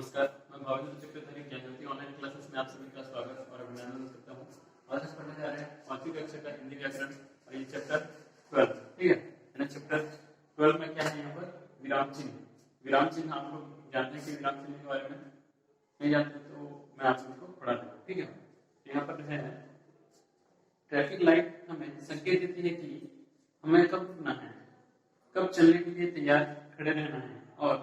नमस्कार, मैं भावेश चक्रधारी Gyanjyoti online classes में आप सभी का स्वागत और अभिनंदन करता हूँ। आज हम पढ़ने जा रहे हैं 5वीं कक्षा का हिंदी व्याकरण और ये चैप्टर 12, ठीक है। यानी चैप्टर 12 में क्या है, यहाँ पर विराम चिन्ह। विराम चिन्ह आप लोग जानते हैं कि विराम चिन्ह के बारे में नहीं जानते तो मैं आप सभी को पढ़ा दूँ, ठीक है। यहाँ पर है ट्रैफिक लाइट हमें संकेत देती है कि हमें कब रुकना है, कब चलने के लिए तैयार खड़े रहना है और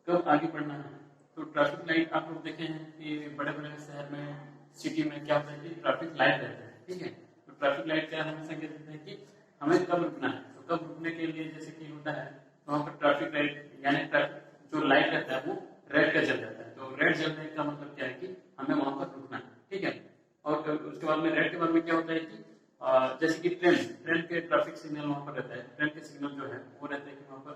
कब आगे बढ़ना है। तो ट्रैफिक लाइट आप लोग देखे हैं कि बड़े बड़े शहर में, सिटी में क्या होता है कि ट्रैफिक लाइट रहता है, ठीक है। तो ट्रैफिक लाइट क्या हमें संकेत देता है कि हमें कब रुकना है। तो कब रुकने के लिए जैसे कि होता है तो वहाँ पर ट्रैफिक लाइट यानी ट्रैफिक जो लाइट रहता है वो रेड का जल जाता है। तो रेड जलने का मतलब क्या है कि हमें वहां पर रुकना है, ठीक है। और उसके बाद में रेड के बाद में क्या होता है कि जैसे कि ट्रेन के ट्रैफिक सिग्नल वहाँ पर रहता है। ट्रेन के सिग्नल जो है वो रहता है कि वहाँ पर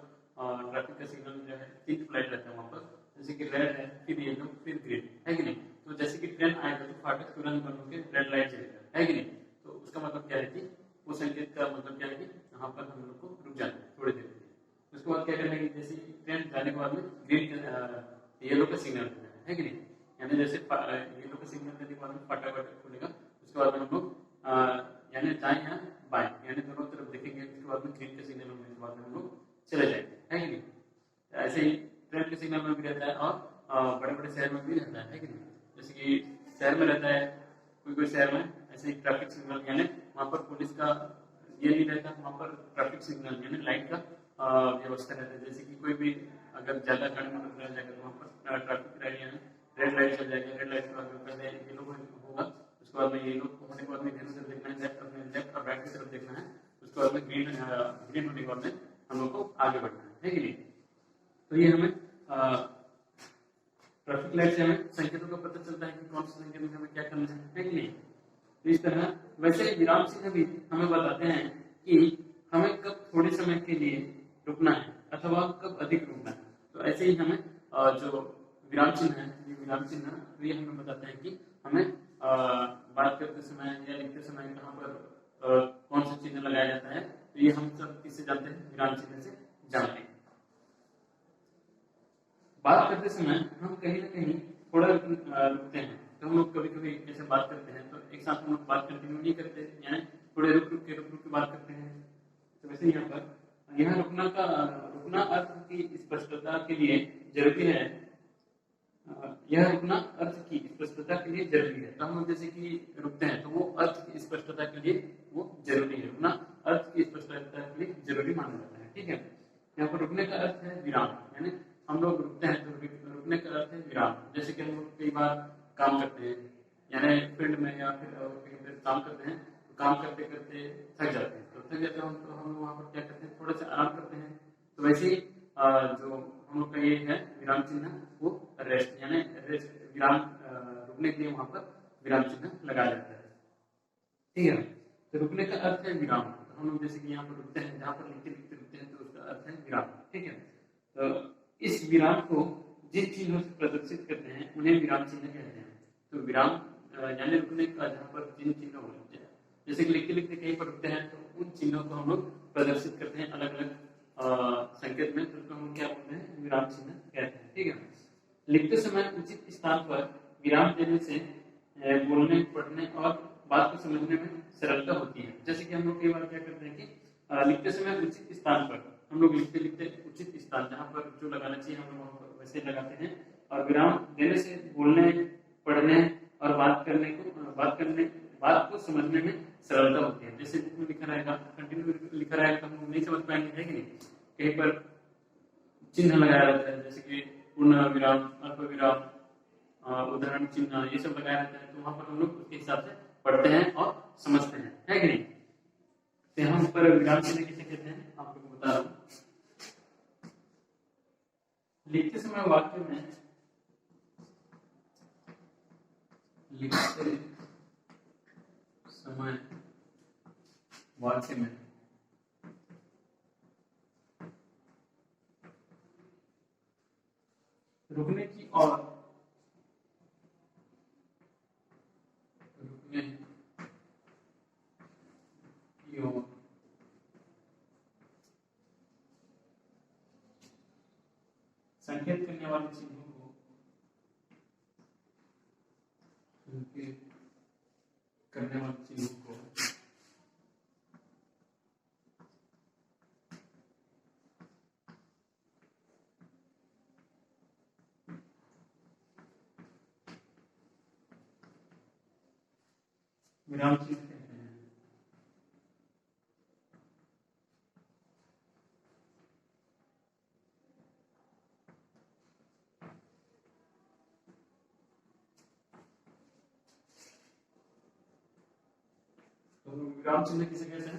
ट्रैफिक का सिग्नल जो है 3 फ्लाइट रहता है वहाँ पर, जैसे कि रेड है, फिर येलो, फिर ग्रीन, है कि नहीं। तो जैसे कि ट्रेन आएगा तो फाटक तुरंत बंद होकर रेड लाइट जलेगा, है कि नहीं। तो उसका मतलब क्या है कि वो संकेत का मतलब क्या है कि यहाँ पर हम लोग को रुक जाना है थोड़ी देर के लिए। उसके बाद क्या करना है, जैसे ट्रेन जाने के बाद में ग्रीन येलो का सिग्नल है कि नहीं। यानी जैसे येलो का सिग्नल देने के बाद में फटाफट खुलेगा, उसके बाद में हम लोग यानी दाएं या बाएं यानी दोनों तरफ देखेंगे। उसके बाद में ग्रीन का सिग्नल होने के बाद में हम लोग चले जाएंगे, है कि नहीं। ऐसे ही ट्रेन के सिग्नल में भी रहता है और बड़े बड़े शहर में भी रहता है कि नहीं। जैसे कि शहर में रहता है कोई शहर में ऐसे ही ट्रैफिक सिग्नल यानी वहाँ पर पुलिस का ये नहीं रहता, वहाँ पर ट्रैफिक सिग्नल यानी लाइट का व्यवस्था रहता है। जैसे कि कोई भी अगर ज्यादा गाड़ी मोटर रह जाएगा तो वहाँ पर ट्रैफिक लाइट यानी रेड लाइट चल जाएगी। रेड लाइट के बाद पहले येलो होगा, उसके बाद में येलो होने के बाद में इधर उधर देखना है, लेफ्ट और राइट की तरफ देखना है। उसके बाद में ग्रीन होने के बाद में हम लोग को आगे बढ़ना है कि नहीं। तो ये हमें ट्रैफिक लाइट से हमें संकेतों का पता चलता है कि कौन से संकेत में हमें क्या करना है कि नहीं। तो इस तरह वैसे विराम चिन्ह भी हमें बताते हैं कि हमें कब थोड़े समय के लिए रुकना है अथवा कब अधिक रुकना है। तो ऐसे ही हमें जो विराम चिन्ह है, ये विराम चिन्ह ये हमें बताते हैं कि हमें बात करते समय या लिखते समय कहाँ पर कौन सा चिन्ह लगाया जाता है। तो ये हम सब किससे जानते हैं, विराम चिन्ह से जानते हैं। बात करते समय हम कहीं ना कहीं थोड़ा रुकते हैं। तो हम लोग कभी कभी ऐसे बात करते हैं तो एक साथ हम लोग बात कंटिन्यू नहीं करते, यानी थोड़े रुक रुक के बात करते हैं। तो वैसे यहाँ रुकना अर्थ की स्पष्टता के लिए जरूरी है। यह रुकना अर्थ की स्पष्टता के लिए जरूरी है। तो हम लोग जैसे कि रुकते हैं तो वो अर्थ की स्पष्टता के लिए वो जरूरी है। रुकना अर्थ की स्पष्टता के लिए जरूरी माना जाता है, ठीक है। यहाँ पर रुकने का अर्थ है विराम, यानी हम लोग रुकते हैं तो रुकने का अर्थ है विराम। जैसे कि हम लोग कई बार काम करते हैं यानी फील्ड में या फिर कहीं पर काम करते हैं, तो काम करते करते थक जाते हैं। तो थक जाते हैं तो हम लोग वहाँ पर क्या करते हैं, थोड़ा सा आराम करते हैं। तो वैसे ही जो हम लोग का ये है विराम चिन्ह वो रेस्ट यानी रेस्ट विराम रुकने के लिए वहां पर विराम चिन्ह लगाया जाता है, ठीक है। तो रुकने का अर्थ है विराम। तो हम लोग जैसे कि यहाँ पर रुकते हैं, जहाँ पर लिखते लिखते रुकते हैं तो उसका अर्थ है विराम, ठीक है। तो इस विराम को जिन चिन्हों से प्रदर्शित करते हैं उन्हें विराम चिन्ह कहते हैं। तो विराम यानी रुकने का जहाँ पर जिन चिन्ह होते हैं, जैसे कि लिखते लिखते कहीं पर रुकते हैं तो उन चिन्हों को हम लोग प्रदर्शित करते हैं अलग अलग संकेत में। तो उसको हम क्या बोलते हैं, विराम चिन्ह कहते हैं, ठीक है। लिखते समय उचित स्थान पर विराम देने से बोलने, पढ़ने और बात को समझने में सरलता होती है। जैसे कि हम लोग कई बार क्या करते हैं कि लिखते समय उचित स्थान पर हम लोग लिखते लिखते उचित स्थान जहाँ पर जो लगाना चाहिए हम लोग वहाँ पर वैसे लगाते हैं। और विराम देने से बोलने, पढ़ने और बात को समझने में सरलता होती है। जैसे बुक में लिखा रहेगा, कंटिन्यू लिखा रहेगा तो हम लोग नहीं समझ पाएंगे, है कि नहीं। कहीं पर चिन्ह लगाया रहता है जैसे कि पूर्ण विराम, अल्प विराम, उदाहरण चिन्ह, ये सब लगाया रहता है। तो वहां पर हम लोग उसके हिसाब से पढ़ते हैं और समझते हैं, है कि नहीं। तो यहाँ पर विराम चिन्ह किसे कहते हैं आप लोग को बता रहा हूँ। लिखते समय वाक्य में रुकने की और संकेत करने वाले चिन्हों को संकेत करने वाले चिन्हों को विराम चिन्ह कहते हैं। तो विराम चिन्ह किसे कहते हैं?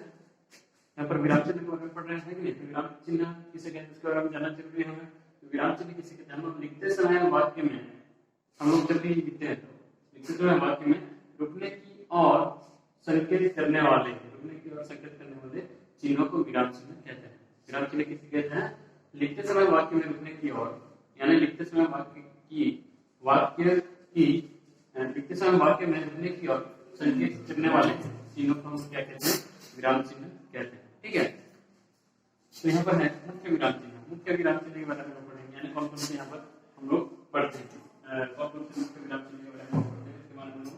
यहाँ पर विराम चिन्ह के बारे में पढ़ रहे हैं कि नहीं? विराम चिन्ह किसे कहते हैं उसके बारे में जानना जरूरी है हमें। विराम चिन्ह किसे कहते हैं? हम लोग लिखते समय वाक्य में, हम लोग जब भी लिखते हैं तो लिखते समय वाक्य में रुकने की और संकेत करने वाले चिन्हों को विराम चिन्ह कहते हैं। विराम चिन्ह किसे कहते हैं? लिखते समय वाक्य में रुकने की और, यानी लिखते समय लिखते समय वाक्य में रुकने की और संकेत करने वाले चिन्हों को हम क्या कहते हैं? विराम चिन्ह कहते हैं। ठीक है, तो यहाँ पर है मुख्य विराम चिन्ह। मुख्य विराम चिन्ह के बारे में पढ़ेंगे, यानी कौन कौन से यहाँ पर हम लोग पढ़ते हैं, कौन कौन से मुख्य विराम चिन्ह के बारे में पढ़ते हैं, इसके बारे में लोग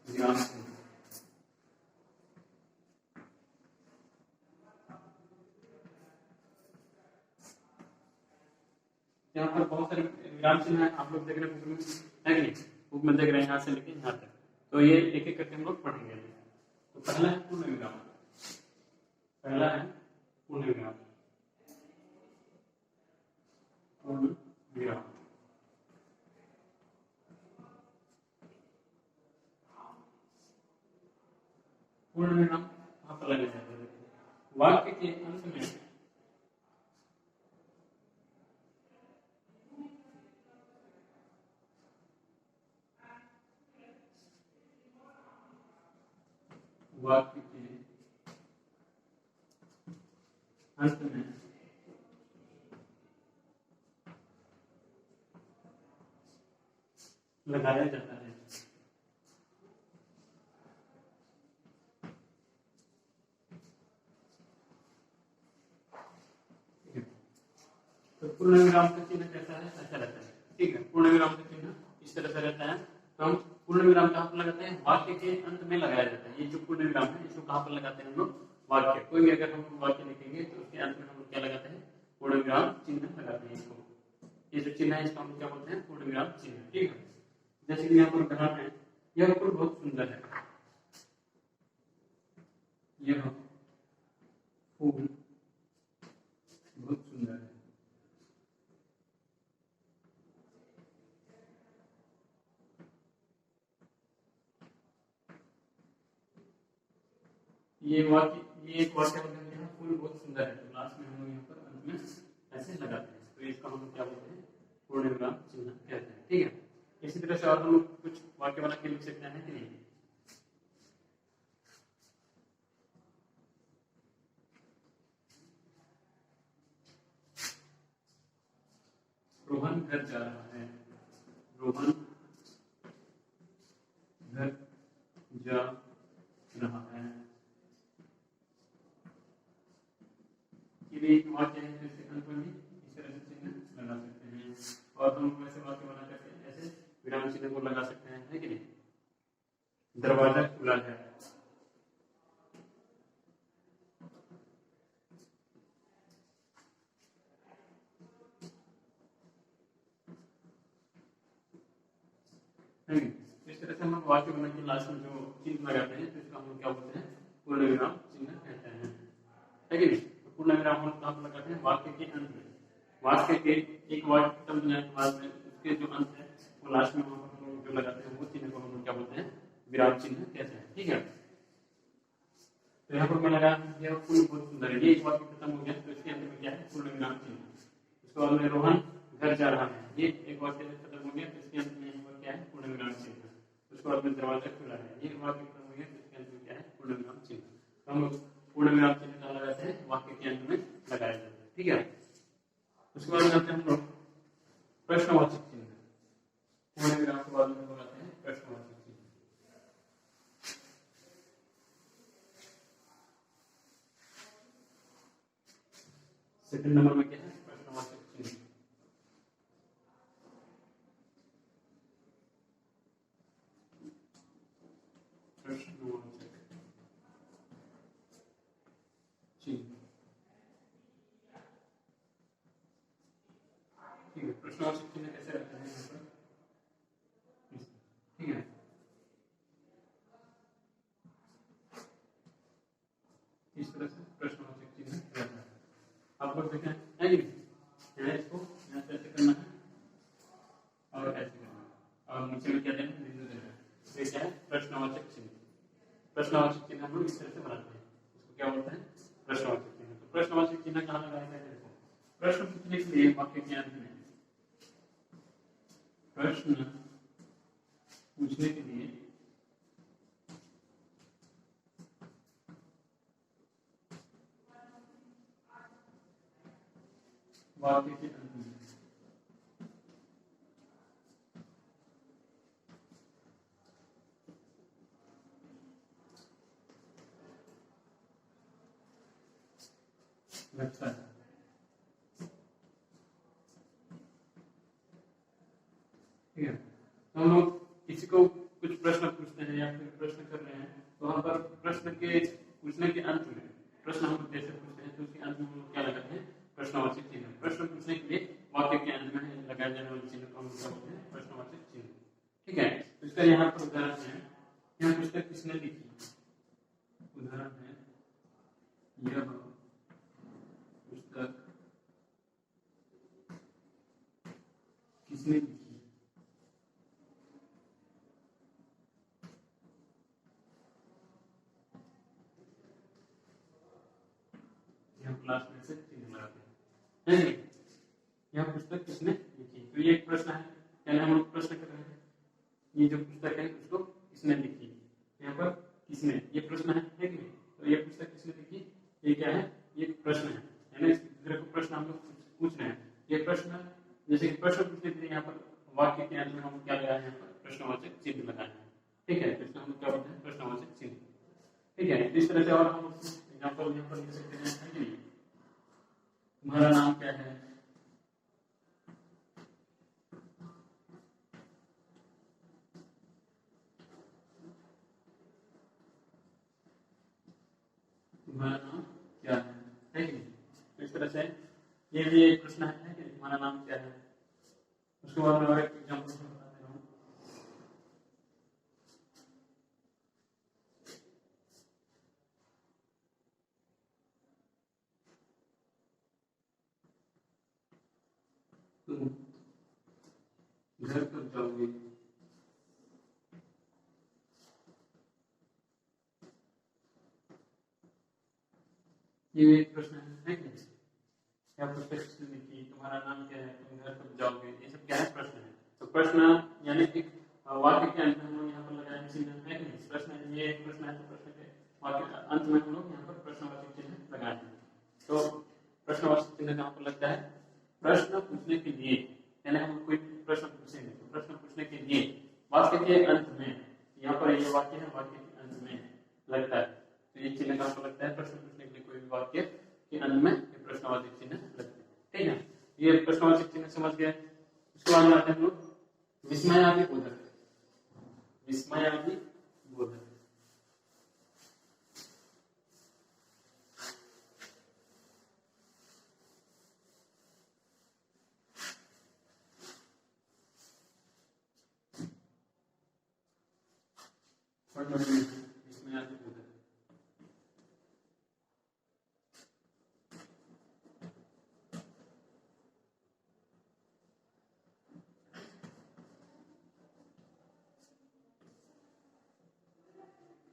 विराम चिन्ह। यहाँ पर बहुत सारे विराम चिन्ह है, आप लोग देख रहे हैं बुक में है कि नहीं? बुक में देख रहे हैं यहाँ से लेके यहाँ तक, तो ये एक एक करके हम लोग पढ़ेंगे। तो पहला है पूर्ण विराम। पहला है पूर्ण विराम। पूर्ण विराम पूर्ण विराम कहाँ पर लगे जाते हैं? वाक्य के अंत में वाक्य के अंत में लगाया जाता है। तो पूर्ण विराम का चिन्ह कैसा है? ऐसा रहता है। ठीक है, पूर्ण विराम का चिन्ह इस तरह से रहता है। तो हम पूर्ण विराम कहाँ पर लगाते हैं? वाक्य के अंत में लगाया जाता है। ये जो पूर्ण विराम है इसको कहाँ पर लगाते हैं हम लोग? वाक्य, कोई भी अगर हम वाक्य लिखेंगे तो उसके अंत में हम लोग क्या लगाते हैं? पूर्ण विराम चिन्ह लगाते हैं। इसको, ये जो चिन्ह है इसको हम क्या बोलते हैं? पूर्ण विराम चिन्ह। ठीक है, जैसे कि यहाँ पर उदाहरण है, यह फूल बहुत सुंदर है। यह फूल बहुत सुंदर है। ये एक वाक्य बोलते हैं फूल बहुत सुंदर है, तो लास्ट में हम लोग यहाँ पर अंत में ऐसे लगाते हैं, तो इसका हम क्या बोलते हैं? पूर्ण विराम चिन्ह कहते हैं। ठीक है, इसी तरह से और हम लोग कुछ वाक्य बना के लिख सकते हैं कि नहीं? रोहन घर जा रहा है। रोहन घर जा रहा है। ये एक वाक्य है, जैसे अंत में इस तरह से चिन्ह लगा सकते हैं। और हम वैसे वाक्य बना करके ऐसे विराम चिन्ह को लगा सकते हैं, है कि नहीं? दरवाजा खुला है। इस तरह से हम वाक्य बना के लास्ट में जो चिन्ह लगाते हैं तो इसका हम क्या बोलते हैं? पूर्ण विराम चिन्ह कहते हैं, है कि नहीं? तो पूर्ण विराम हम कहाँ पर लगाते हैं? वाक्य के अंत में। वाक्य के एक वाक्य खत्म होने के बाद में उसके जो अंत है वो लास्ट में हम जो लगाते हैं वो चिन्ह को हम क्या बोलते हैं? विराम चिन्ह कहते हैं। ठीक है, तो यहाँ पर मैं लगा यह फूल बहुत सुंदर है, ये एक वाक्य खत्म हो गया, तो इसके अंत में क्या है? पूर्ण विराम चिन्ह। उसके बाद में रोहन घर जा रहा है, ये एक वाक्य खत्म हो गया, तो इसके अंत में क्या है? पूर्ण विराम चिन्ह। उसके बाद में दरवाजा खुला है, ये वाक्य खत्म हो गया, तो इसके अंत में क्या है? पूर्ण विराम चिन्ह। तो हम लोग पूर्ण विराम चिन्ह कहाँ लगाते हैं? वाक्य के अंत में लगाया जाता है। ठीक है, उसके बाद लगाते हैं हम लोग प्रश्नवाचक चिन्ह। पूर्ण विराम के बाद में लगाते हैं प्रश्नवाचक चिन्ह। सेकंड नंबर में क्या है? प्रश्नवाचक चिन्ह। ठीक है, प्रश्नवाचक चिन्ह कैसे रहता है यहाँ पर, ठीक है। इस तरह से प्रश्नवाचक चिन्ह रहता है। आप लोग देखें है कि नहीं, इसको यहाँ से ऐसे करना है और ऐसे करना है और नीचे में क्या देना है, बिंदु देना है। तो ये क्या है, प्रश्नवाचक चिन्ह। प्रश्नवाचक चिन्ह हम लोग इस तरह से बनाते हैं, इसको क्या बोलते हैं, प्रश्नवाचक चिन्ह। तो प्रश्नवाचक चिन्ह कहाँ लगाया है, देखो प्रश्न पूछने के लिए वाक्य के अंत में, प्रश्न पूछने के लिए वाक्य के अंत में लगता है, ठीक है। तो हम लोग किसी को कुछ प्रश्न पूछते हैं या फिर प्रश्न कर रहे हैं, तो वहां पर प्रश्न के पूछने के अंत में प्रश्न हम लोग जैसे पूछते हैं तो उसके अंत में हम लोग क्या लगाते हैं, प्रश्नवाचक चिन्ह। प्रश्न पूछने के लिए वाक्य के अंत में लगाए जाने वाले चिन्ह को हम क्या बोलते हैं, प्रश्नवाचक चिन्ह, ठीक है। तो इसका यहाँ पर उदाहरण है, यह पुस्तक किसने लिखी, उदाहरण है यह पुस्तक किसने लिखी, क्लास में से चिन्ह लगाते हैं, यह पुस्तक किसने लिखी। तो ये एक प्रश्न है, यानी हम लोग प्रश्न कर रहे हैं, ये जो पुस्तक है उसको किसने लिखी, यहाँ पर किसने, ये प्रश्न है कि नहीं। तो ये पुस्तक किसने लिखी, ये क्या है, ये प्रश्न है, यानी इस दूसरे को प्रश्न हम लोग पूछ रहे हैं। ये प्रश्न जैसे कि प्रश्न पूछने के लिए यहाँ पर वाक्य के अंत में हम क्या लगाए हैं, यहाँ पर प्रश्नवाचक चिन्ह लगाए हैं, ठीक है। तो हम क्या बोलते हैं, प्रश्नवाचक चिन्ह, ठीक है। इस तरह से और हम एग्जाम्पल यहाँ पर लिख सकते हैं, तुम्हारा नाम क्या है, तुम्हारा नाम क्या है कि नहीं। इस तरह से ये भी एक प्रश्न है कि तुम्हारा नाम क्या है। उसके बाद मैं और एक एग्जाम्पल बता दे रहा हूँ, तुम घर कब जाओगे, ये एक प्रश्न है कि नहीं। या पुस्तक किसने लिखी, तुम्हारा नाम क्या है, तुम घर कब जाओगे, ये सब क्या है, प्रश्न है। तो प्रश्न यानी एक वाक्य के अंत में हम लोग यहाँ पर लगाए चिन्ह है कि नहीं। प्रश्न ये एक प्रश्न है, तो प्रश्न के वाक्य अंत में हम लोग यहाँ पर प्रश्नवाचक चिन्ह लगाए हैं। तो प्रश्नवाचक चिन्ह कहाँ पर लगता है, प्रश्न पूछने के लिए, यानी हम कोई प्रश्न पूछेंगे तो प्रश्न पूछने के लिए वाक्य के अंत में, यहाँ पर ये वाक्य है, वाक्य के अंत में लगता है। तो ये चिन्ह कहाँ पर लगता है, प्रश्न पूछने के लिए कोई भी वाक्य के अंत में प्रश्नवाचक चिन्ह लगते हैं, ठीक है। ये प्रश्नवाचक चिन्ह समझ गए। उसके बाद आते हैं हम लोग विस्मयादि बोधक, विस्मयादि बोधक, विस्मयादि बोधक,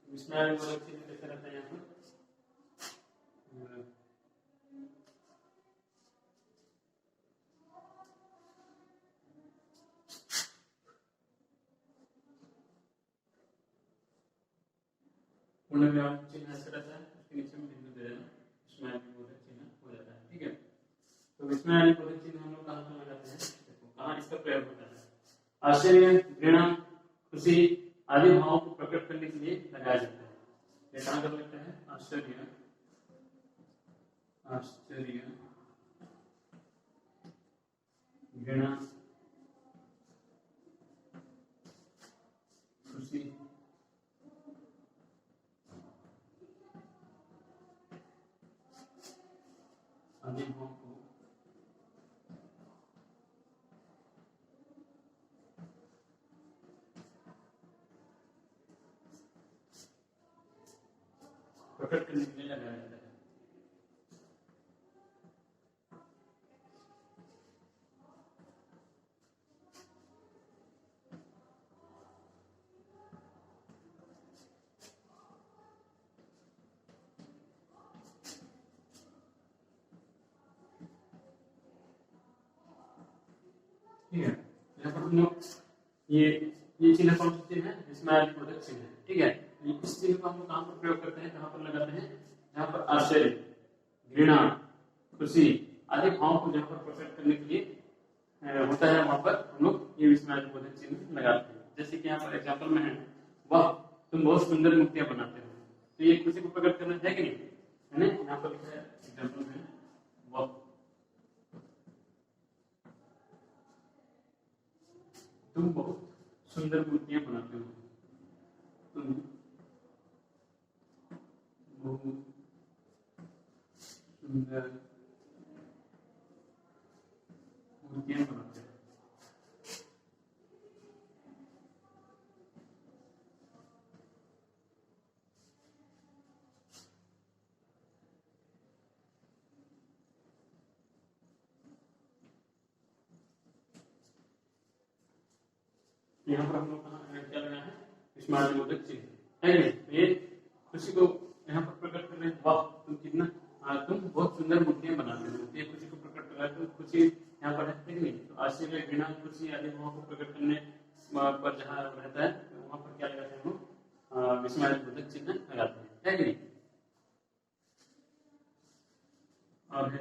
विस्मयादि बोधक चिन्ह कैसे रहता है यहाँ पर, पूर्णविराम चिन्ह ऐसे रहता है, उसके नीचे में बिंदु दे देना, विस्मयादि बोधक चिन्ह हो जाता है, ठीक है। तो विस्मयादि बोधक चिन्ह हम लोग कहाँ पर लगाते हैं, देखो कहाँ इसका प्रयोग होता है, आश्चर्य, घृणा, खुशी आदि भावों को प्रकट करने के लिए लगाया जाता है। ये कहाँ पर लगता है, आश्चर्य, आश्चर्य, घृणा, खुशी आदि भावों को प्रकट करने के लिए लगाया जाता है। ठीक है, यहाँ पर हम लोग ये चिन्ह कौन सा चिन्ह है? विस्मयादिबोधक चिन्ह है। ठीक है, इस चिन्ह को हम लोग कहाँ पर प्रयोग करते हैं? कहाँ पर लगाते हैं? जहाँ पर आश्चर्य, घृणा, खुशी आदि भावों को जहाँ पर प्रकट करने के लिए होता है, वहां पर हम लोग ये विस्मयादिबोधक चिन्ह लगाते हैं। जैसे कि यहाँ पर एग्जाम्पल में है, वाह तुम बहुत सुंदर मूर्तियां बनाते हो, तो ये खुशी को प्रकट करना है कि नहीं? है ना? यहाँ पर लिखा है एग्जाम्पल में, वाह तुम बहुत सुंदर मूर्तियां बनाते हो, तुम बहुत सुंदर मूर्तियां बनाते हो। यहाँ पर हम लोग क्या लगा है? विस्मयादिबोधक चिन्ह है। ये खुशी को यहाँ पर प्रकट कर रहे हैं, वाह तुम कितना तुम बहुत सुंदर मूर्तियां बनाते हो, ये खुशी को प्रकट कर रहा है। तो खुशी यहाँ पर है नहीं, तो आश्चर्य, घृणा, खुशी आदि भावों को प्रकट करने पर जहाँ रहता है, तो वहां पर क्या लगाते हैं हम लोग? विस्मयादिबोधक चिन्ह लगाते हैं, है कि नहीं? और है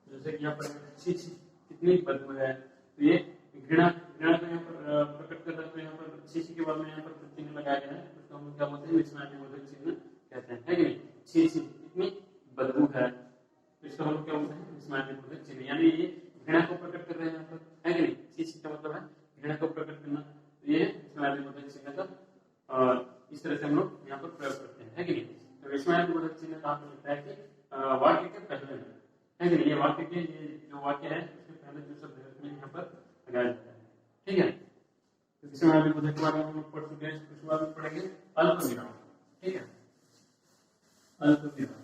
जैसे कि यहाँ पर छी छी कितनी बदबू है, तो ये घृणा घृणा को यहाँ पर प्रकट कर रहा है। तो यहाँ पर छी छी के बाद में यहाँ पर चिन्ह लगाया गया है, उसको हम क्या बोलते हैं? विस्मयादिबोधक चिन्ह कहते हैं, है कि नहीं? छी छी इतनी बदबू है, तो इसको हम क्या बोलते हैं? विस्मयादिबोधक चिन्ह। यानी ये घृणा को प्रकट कर रहे हैं यहाँ पर, है कि नहीं? छी छी का मतलब है घृणा को प्रकट करना, तो ये विस्मयादिबोधक चिन्ह का इस तरह से हम लोग यहाँ पर प्रयोग करते हैं, है कि नहीं? तो विस्मयादिबोधक चिन्ह कहाँ पर लगता है? कि वाक्य के पहले में, है कि नहीं? ये वाक्य के ये जो वाक्य है उसके पहले जो शब्द है उसमें यहाँ पर लगाया जाता है। ठीक है, तो विस्मयादिबोधक के बारे में हम लोग पढ़ चुके हैं। उसके बाद में पढ़ेंगे अल्पविराम। ठीक है, अल्पविराम।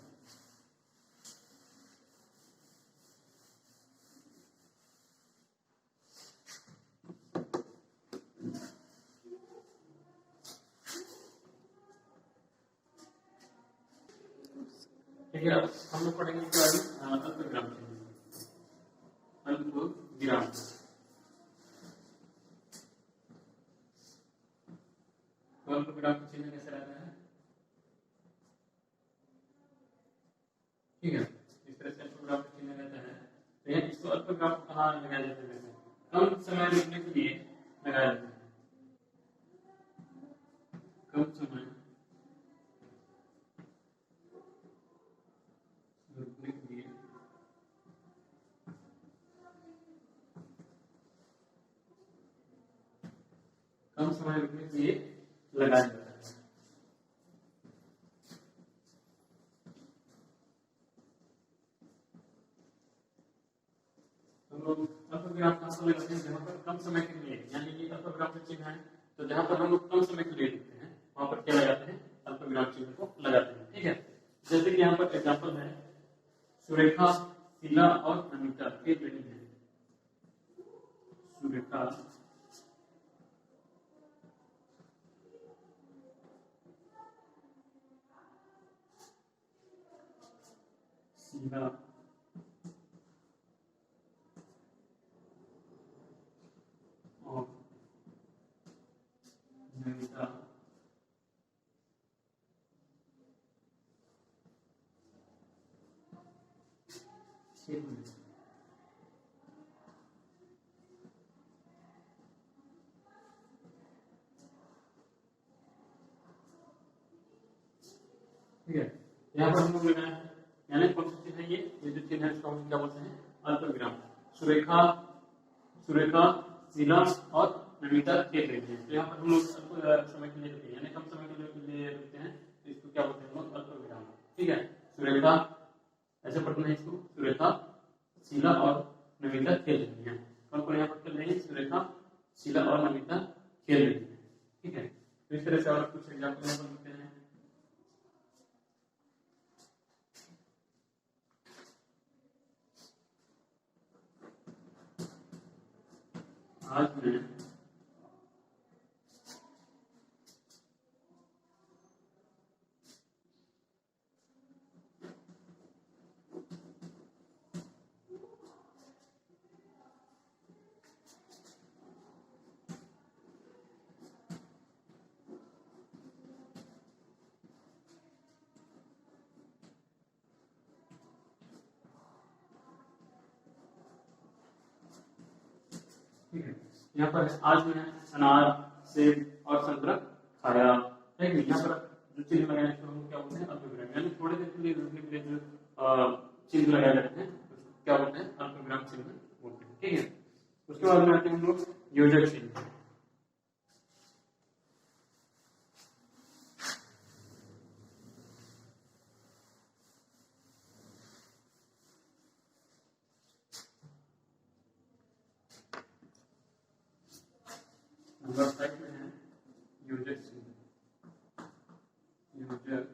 ठीक है, अब हम लोग पढ़ेंगे अल्पविराम चिन्ह। अल्पविराम अल्पविराम का चिन्ह कैसे रहता है? ठीक है, इस तरह से अल्पविराम का चिन्ह रहता है। तो यह इसको अल्पविराम कहाँ लगाया जाता है? कम समय रुकने के लिए लगाया जाता है। कम समय रुकने के लिए कम समय रुकने के लिए लगाया जाता है। हम लोग अल्पविराम कहाँ पर लगाते हैं? जहाँ पर कम समय के लिए, यानी कि अल्पविराम का चिन्ह है, तो जहाँ पर हम लोग कम समय के लिए लिखते हैं वहां पर क्या लगाते हैं? अल्पविराम चिन्ह को लगाते हैं। ठीक है, जैसे कि यहाँ पर एग्जाम्पल है, सुरेखा, शीला और अनीता के बेटी है। सुरेखा, शीला और अनीता ठीक है, यहाँ पर हम लोग लगाए हैं, यानी कौन सा चिन्ह है ये जो चिन्ह है इसको हम क्या बोलते हैं, अल्पविराम। सुरेखा, सुरेखा, शीला और नमिता खेल रही है, तो यहाँ पर हम लोग समय के लिए रुकते हैं, यानी कम समय के लिए रुकते हैं, तो इसको क्या बोलते हैं हम लोग, अल्पविराम। ठीक है, सुरेखा ऐसे पढ़ना है इसको, सुरेखा, शीला और नमिता खेल रही है। कौन कौन यहाँ पर खेल रही है, सुरेखा, शीला और नमिता खेल रही है। ठीक है, तो इस तरह से और कुछ एग्जाम्पल यहाँ पर लिखते हैं। आज मैं यहाँ पर आज मैंने अनार, सेब और संतरा खाया है कि यहाँ पर जो चिन्ह लगाए हैं हम क्या बोलते हैं, अल्पविराम। यानी थोड़ी देर के लिए रुकने के लिए जो चिन्ह लगाए जाते हैं क्या बोलते हैं, अल्पविराम चिन्ह बोलते हैं। ठीक है, उसके बाद में आते हैं हम लोग योजक चिन्ह। नंबर 5 में है योजक चिन्ह। योजक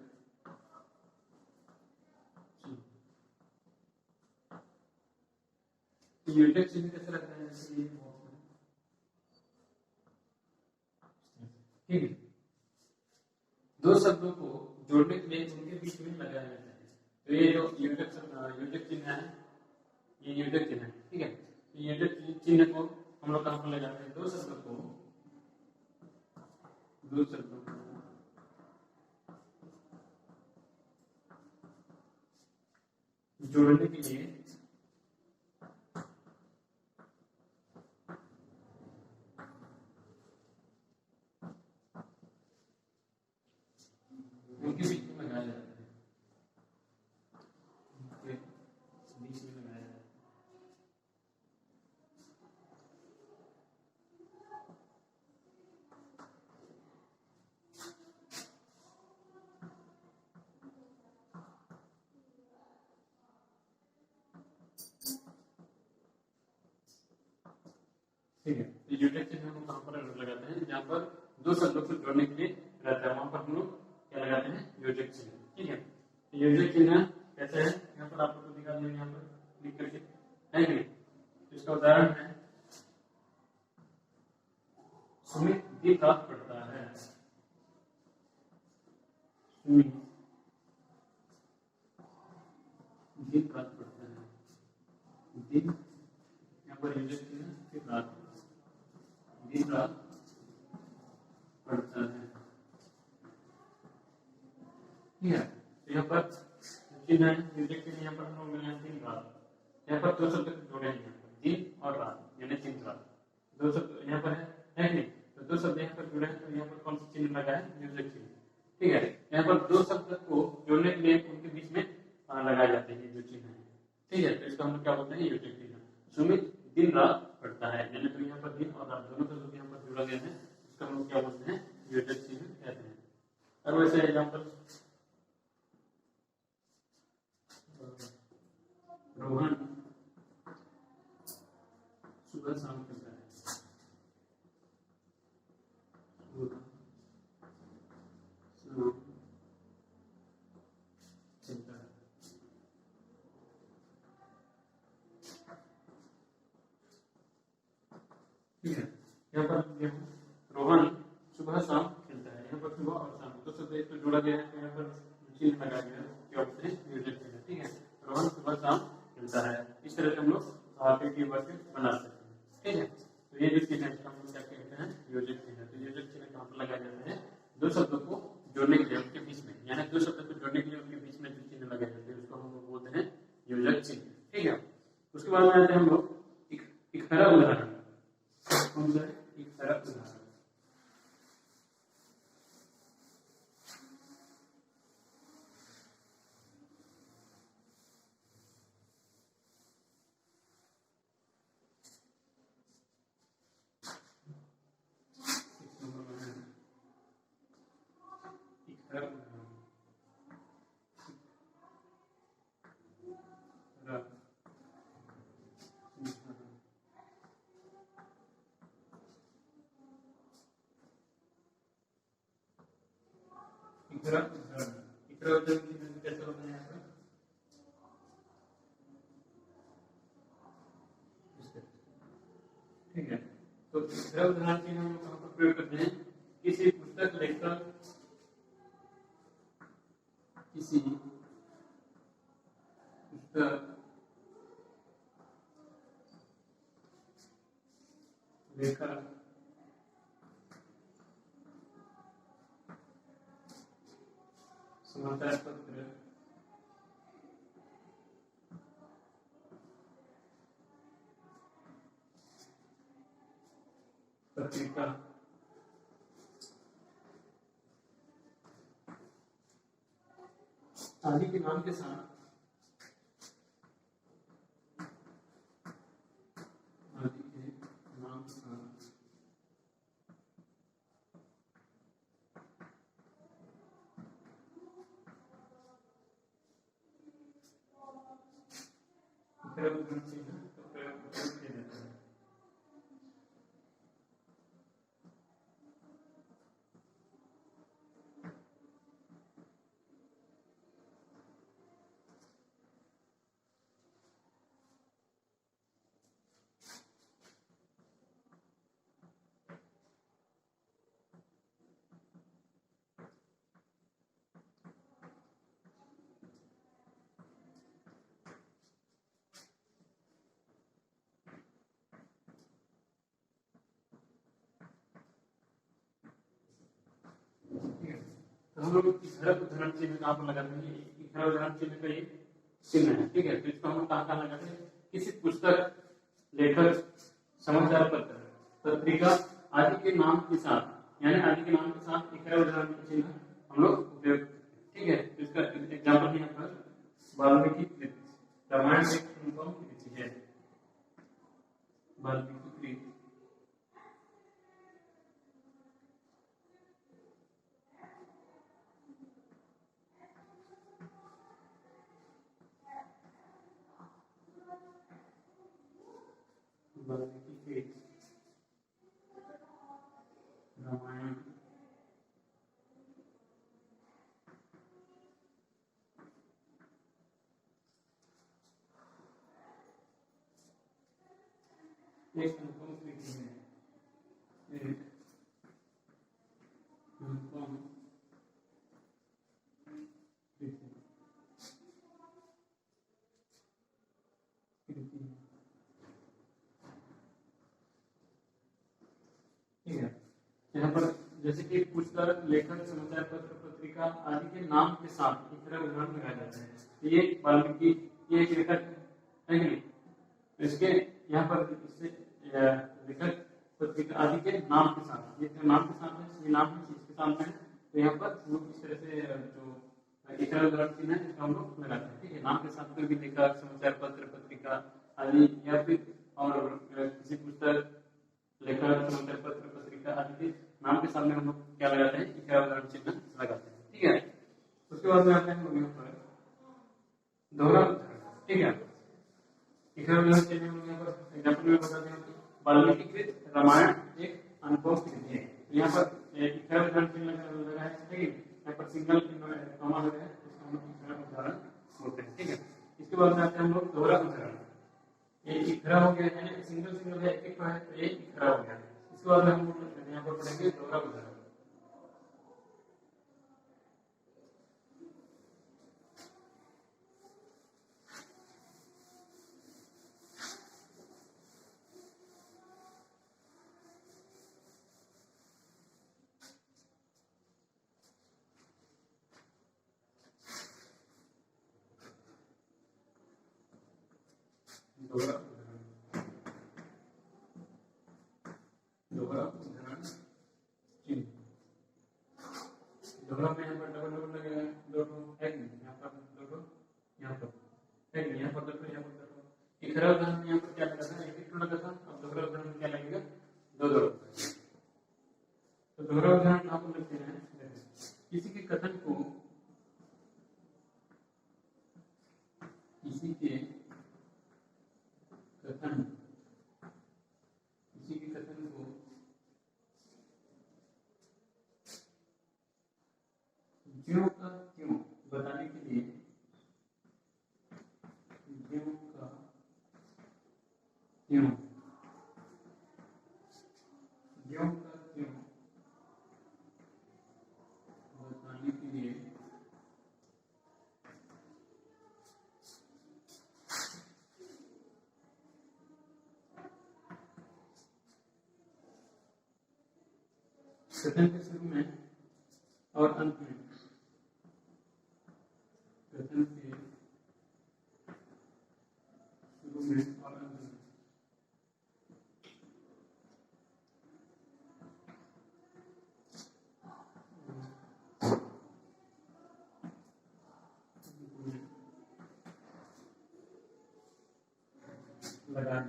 योजक चिन्ह कैसे लगता है, जैसे ठीक है, दो शब्दों को जोड़ने के लिए उनके बीच में लगाया जाता है। तो ये जो योजक चिन्ह है, ये योजक चिन्ह है। ठीक है, ये योजक चिन्ह को हम लोग कहाँ पर लगाते हैं, दो शब्दों को जोड़ने के लिए उनके बीच में लगाया जाता है, उनके बीच में लगाया जाता है। ठीक है, तो योजक चिन्ह हम कहाँ पर लगाते हैं, जहाँ पर दो शब्दों को जोड़ने के लिए रहता है, वहां पर हम लोग क्या लगाते हैं, योजक चिन्ह। ठीक है, तो योजक चिन्ह कैसे है, यहाँ पर आप लोग को दिखा देंगे, यहाँ पर लिख करके है कि नहीं। इसका उदाहरण है, सुमित दिन रात पढ़ता है। सुमित दिन रात पढ़ता है, दिन यहाँ पर योजक चिन्ह, फिर रात, दिन रात पढ़ता है। ठीक है, तो यहाँ पर चिन्ह है, योजक चिन्ह यहाँ पर हम लोग मिला दिन रात, यहाँ पर दो शब्द जोड़े हैं, यहाँ पर दिन और रात, यानी दिन रात दो शब्द यहाँ पर है कि नहीं, तो दो शब्द यहाँ पर जुड़े हैं, तो यहाँ पर कौन सा चिन्ह लगा है, योजक चिन्ह। ठीक है, यहाँ पर दो शब्द को जोड़ने के लिए उनके बीच में लगाए जाते हैं जो चिन्ह है। ठीक है, तो इसका हम क्या बोलते हैं, योजक चिन्ह। सुमित दिन रात पढ़ता है, यानी तो यहाँ पर दिन और रात दोनों शब्द यहाँ पर जुड़ा गया है, इसका हम क्या बोलते हैं, योजक चिन्ह कहते हैं। और वैसे एग्जाम्पल, रोहन सुबह शाम करता है, चलता है। ठीक है, यहाँ पर रोहन सुबह शाम खेलता है, यहाँ पर सुबह और शाम तो शब्द एक तो जोड़ा गया है, तो यहाँ पर चिन्ह लगाया गया है, क्या बोलते हैं, योजक चिन्ह। ठीक है, रोहन सुबह शाम खेलता है, इस तरह से हम लोग आगे वाक्य बना सकते हैं। ठीक है, तो ये जो चिन्ह है हम लोग क्या कहते हैं, योजक चिन्ह। तो योजक चिन्ह कहाँ पर लगाया जाता है, दो शब्दों को जोड़ने के लिए उनके बीच में, यानी दो शब्दों को जोड़ने के लिए उनके बीच में जो चिन्ह लगाए जाते हैं उसको हम लोग बोलते हैं योजक चिन्ह। ठीक है, उसके बाद में आते हैं हम लोग एक खरा उदाहरण, कौन सा है, एक खरा उदाहरण। इकरा उदाहरण, इकरा उदाहरण कैसे होता है यहाँ पर, ठीक है। तो इकरा उदाहरण के हम कहाँ पर प्रयोग करते हैं, किसी पुस्तक लेखक, किसी पुस्तक लेखक समाचार पत्र पत्रिका आदि के नाम के साथ, आदि के नाम के साथ प्रयोग करते हैं, तो प्रयोग किया जाता है। हम लोग इधर उदाहरण चिन्ह कहाँ पर लगाते हैं, इधर उदाहरण चिन्ह का ये चिन्ह है, ठीक है। तो इसको हम कहाँ कहाँ लगाते हैं, किसी पुस्तक लेखक समाचार पत्र पत्रिका आदि के नाम के साथ, यानी आदि के नाम के साथ इधर उदाहरण चिन्ह हम लोग उपयोग करते हैं, ठीक है। तो इसका एग्जाम्पल यहाँ पर वाल्मीकि कृति, रामायण एक अनुपम कृति है, वाल्मीकि कृति रामायण एक अनुपम कृति है, एक अनुपम कृति, ठीक है। यहाँ पर जैसे कि पुस्तक लेखक समाचार पत्र पत्रिका आदि के नाम के साथ एक तरह उदाहरण लगाया जाता है। ये वाल्मीकि, ये एक लेखक है कि नहीं, तो इसके यहाँ पर इससे लेखक पत्रिका आदि के नाम के साथ, ये नाम के साथ है, ये नाम है इसके सामने है, तो यहाँ पर हम लोग इस तरह से जो एक तरह उदाहरण चिन्ह है इसका हम लोग लगाते हैं, ठीक है। नाम के साथ कोई भी लेखक समाचार पत्र पत्रिका आदि या फिर और किसी पुस्तक लेखक समाचार पत्र पत्रिका आदि के नाम के सामने हम लोग क्या लगाते हैं, एक उदाहरण चिन्ह लगाते हैं, ठीक है। उसके बाद में आते हैं हम यहाँ पर दोहरा उदाहरण, ठीक है। एक उदाहरण चिन्ह हम यहाँ पर एग्जांपल में बताते हैं कि वाल्मीकि कृत रामायण एक अनुपम कृति है, यहाँ पर एक उदाहरण चिन्ह लगा है, ठीक है। यहाँ पर सिंगल कॉमा लगा है, इसका हम लोग उदाहरण बोलते हैं, ठीक है। इसके बाद में आते हैं हम लोग दोहरा उदाहरण, ये इकरा हो गया, यानी सिंगल सिंगल है, एक है तो ये इकरा हो गया। इसके बाद हम लोग यहाँ पर पढ़ेंगे दोहरा उदाहरण, दोहरा दोहरा उदाहरण चिन्ह, दोहरा में यहाँ पर डबल डबल लगेगा, दो है कि नहीं, यहाँ पर दो, यहाँ पर है कि यहाँ पर दो, यहाँ पर दो। इकरा उदाहरण में यहाँ पर क्या लगा था, एक लगा था, अब दोहरा उदाहरण में क्या लगेगा, दो दो। तो दोहरा उदाहरण आप लिखते हैं, किसी के कथन को, किसी के कथन, किसी के कथन को ज्यों का त्यों बताने के लिए ज्यों का त्यों ज्यों का त्यों बताने के लिए कथन के शुरू में और अंत में कथन के शुरू में और अंत में लगाया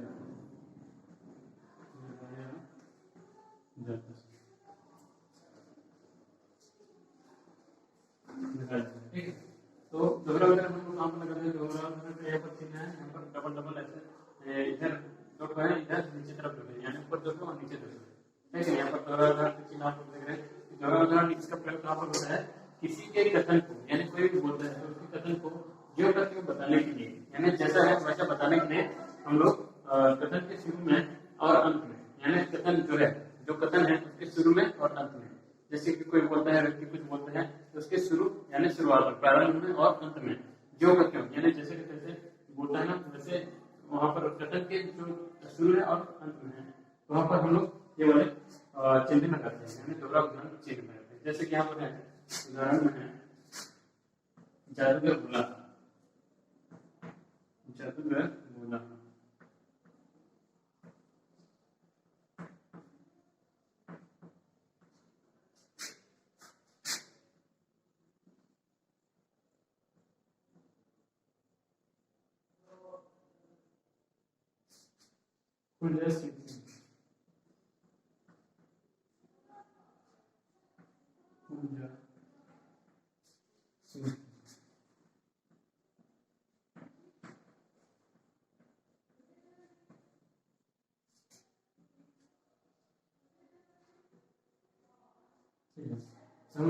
जाता है। ठीक है, तो दोहरा उदाहरण हम लोग काम लगाते हैं। दोहरा उदाहरण यहाँ पर चिन्ह है, यहाँ पर डबल डबल ऐसे इधर दो है, इधर नीचे तरफ दो है, यानी ऊपर दो और नीचे दो है। ठीक है, यहाँ पर दोहरा उदाहरण चिन्ह आप लोग देख रहे हैं। दोहरा उदाहरण इसका प्रयोग कहाँ पर होता है? किसी के कथन को, यानी कोई भी बोलता है तो उसके कथन को ज्यों का त्यों बताने के लिए, यानी जैसा है वैसा बताने के लिए हम लोग कथन के शुरू में और अंत में, यानी कथन जो है, जो कथन है उसके शुरू में और अंत में, जैसे कि कोई बोलता है, व्यक्ति कुछ बोलते हैं तो उसके शुरू यानी शुरुआत में, प्रारंभ में और अंत में ज्यों का त्यों, यानी जैसे कि तैसे बोलता है ना, वैसे वहां पर कथन के जो शुरू है और अंत में है वहां पर हम लोग ये वाले चिन्ह लगाते हैं, यानी दोहरा उदाहरण चिन्ह लगाते हैं। जैसे कि यहाँ पर है, उदाहरण में है जादूगर बोला, जादूगर बोला।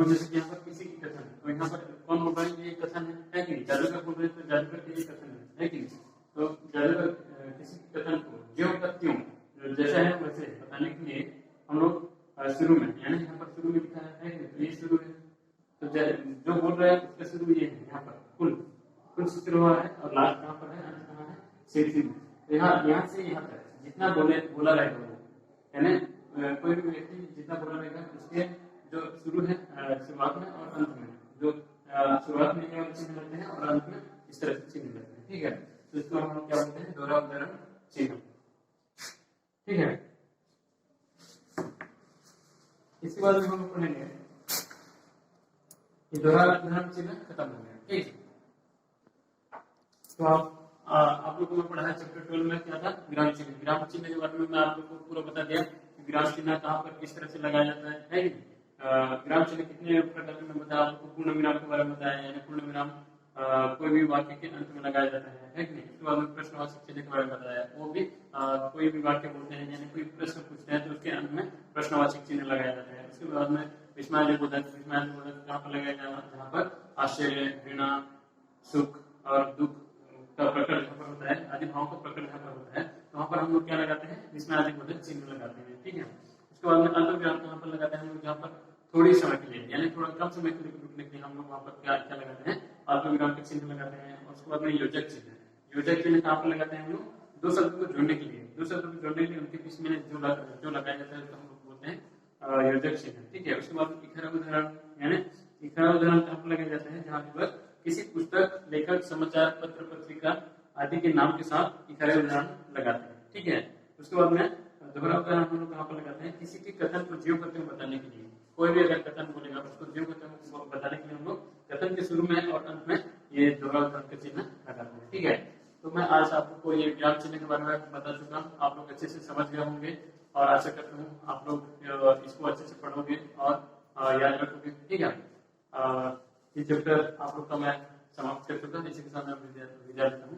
जैसे कि यहाँ पर किसी की कथन है, तो यहाँ पर कौन बोल रहा है? ये कथन है कि नहीं? जादूगर बोल रहे हैं तो जादूगर के ये कथन है कि नहीं? तो जादूगर किसी की कथन को ज्यों का त्यों, जैसा है वैसे बताने के लिए हम लोग शुरू में, यानी यहाँ पर शुरू में लिखा है कि नहीं? तो ये शुरू है, तो जो बोल रहा है उसका शुरू ये है, यहाँ पर कुल कुल से शुरू हुआ है और लास्ट कहाँ पर है, अंत कहाँ है? शेष में। तो यहाँ से यहाँ तक जितना बोला रहेगा वो, यानी कोई भी व्यक्ति जितना बोला रहेगा उसके जो शुरू है शुरुआत में और अंत में, जो शुरुआत में ये वाले चिन्ह लगते हैं और अंत में इस तरह से चिन्ह लगते हैं। ठीक है, तो इसको हम लोग क्या बोलते हैं? दोहरा उदाहरण चिन्ह। ठीक है, इसके बाद हम लोग पढ़ेंगे कि दोहरा उदाहरण चिन्ह खत्म हो गया। ठीक, तो आप लोगों को पढ़ा है चैप्टर 12 में क्या था? विराम चिन्ह। विराम चिन्ह के बारे में मैं आप लोग को पूरा बता दिया कि विराम चिन्ह कहाँ पर किस तरह से लगाया जाता है कि नहीं? विराम चिन्ह कितने प्रकार में बताया आपको? पूर्ण विराम के बारे में बताया, यानी पूर्ण विराम कोई भी वाक्य के अंत में लगाया जाता है कि नहीं? उसके बाद में प्रश्नवाचक चिन्ह के बारे में बताया, वो भी कोई भी वाक्य बोलते हैं, यानी कोई प्रश्न पूछते हैं तो उसके अंत में प्रश्नवाचक चिन्ह लगाया जाता है। उसके बाद में विस्मयादिबोधक कहाँ पर लगाया जाता है? जहाँ पर आश्चर्य, घृणा, सुख और दुख का प्रकट जहाँ पर होता है, आदि भावों का प्रकट जहाँ पर होता है, तो वहाँ पर हम लोग क्या लगाते हैं? विस्मयादिबोधक चिन्ह लगाते हैं। ठीक है, उसके बाद में अल्पविराम कहाँ पर लगाते हैं हम लोग? जहाँ पर थोड़ी समय के लिए, यानी थोड़ा कम समय के लिए रुकने के लिए हम लोग वहाँ पर क्या क्या लगाते हैं? अल्पविराम के चिन्ह लगाते हैं। और उसके बाद में योजक चिन्ह, योजक चिन्ह कहाँ पर लगाते हैं हम लोग? दो शब्द को जोड़ने के लिए, दो शब्द को जोड़ने के लिए उनके बीच में जो लगाया जाता है तो हम लोग बोलते हैं योजक चिन्ह। ठीक है, उसके बाद इखरा उदाहरण, यानी इखरा उदाहरण कहाँ पर लगाया जाता है? जहाँ पर किसी पुस्तक, लेखक, समाचार पत्र, पत्रिका आदि के नाम के साथ इखरा उदाहरण लगाते हैं। ठीक है, उसके बाद में दोहरा उदाहरण हम लोग कहाँ पर लगाते हैं? किसी के कथन को ज्यों का त्यों बताने के लिए, कोई भी अगर कथन बोलेगा उसको ज्यों का त्यों बताने के लिए हम लोग कथन के शुरू में और अंत में ये दोहरा उदाहरण का चिन्ह लगाते हैं। ठीक है, तो मैं आज आपको ये विराम चिन्ह के बारे में बता चुका हूँ, आप लोग अच्छे से समझ गए होंगे और आशा करता हूँ आप लोग इसको अच्छे से पढ़ोगे और याद रखोगे। ठीक है, ये चैप्टर आप लोग का मैं समाप्त कर चुका हूँ। इसी के साथ मैं विदा लेता हूँ।